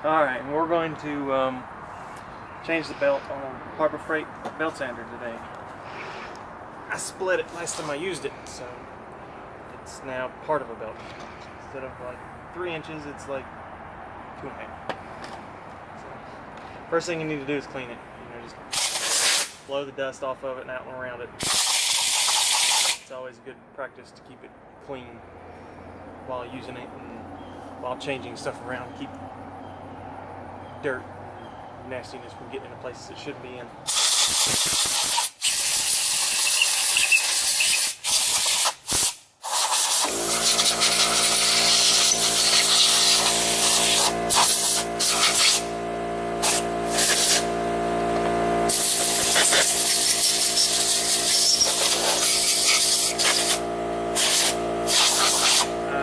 Alright, and we're going to change the belt on a Harbor Freight belt sander today. I split it last time I used it, so it's now part of a belt. Instead of like 3 inches, it's like 2.5. So, first thing you need to do is clean it. Just blow the dust off of it and out and around it. It's always a good practice to keep it clean while using it and while changing stuff around. Keep dirt and nastiness from getting into places it shouldn't be in.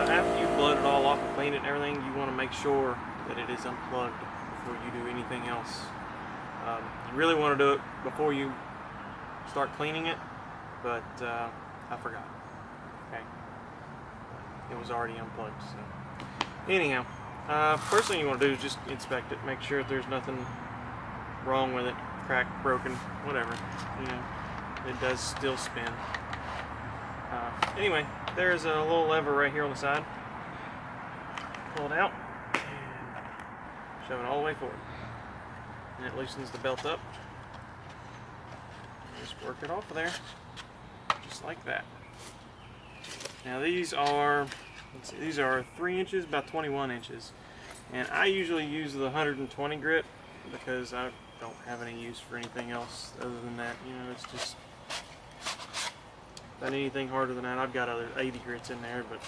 After you've blowed it all off and cleaned it and everything, you want to make sure that it is unplugged before you do anything else. You really want to do it before you start cleaning it, but I forgot. Okay, it was already unplugged. So anyhow, first thing you want to do is just inspect it, make sure that there's nothing wrong with it, cracked, broken, whatever. You know, it does still spin. Anyway, there's a little lever right here on the side. Pull it out and shove it all the way forward. And it loosens the belt up. Just work it off of there, just like that. Now these are, let's see, these are 3 inches, about 21 inches. And I usually use the 120 grit because I don't have any use for anything else other than that. You know, it's just, if I need anything harder than that, I've got other 80 grits in there, but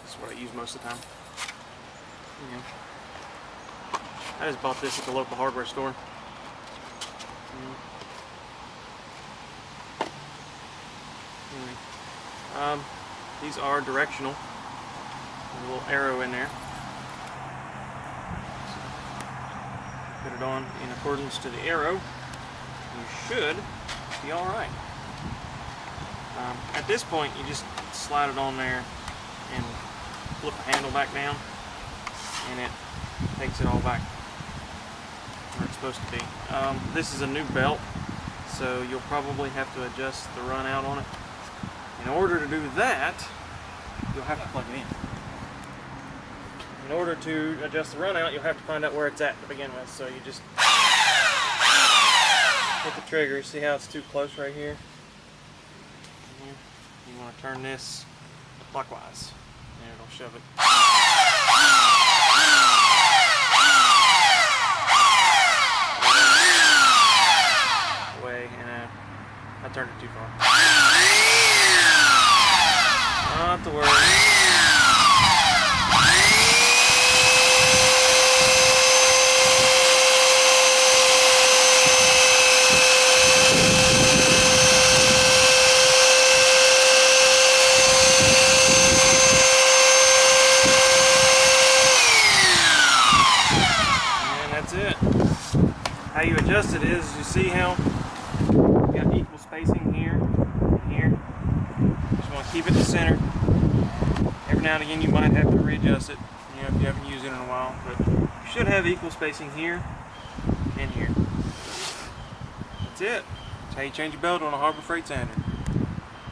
that's what I use most of the time. Yeah. I just bought this at the local hardware store. Anyway, these are directional. There's a little arrow in there. So, put it on in accordance to the arrow. You should be all right. At this point, you just slide it on there and flip the handle back down, and it takes it all back where it's supposed to be. This is a new belt, so you'll probably have to adjust the run out on it. In order to do that, you'll have to plug it in. In order to adjust the run out, you'll have to find out where it's at to begin with. So you just hit the trigger. See how it's too close right here? You want to turn this clockwise, and it'll shove it. Away, and I turned it too far. Not to worry. How you adjust it is, you see how you got equal spacing here and here. Just want to keep it in the center. Every now and again you might have to readjust it, you know, if you haven't used it in a while, but you should have equal spacing here and here. That's it. That's how you change your belt on a Harbor Freight sander.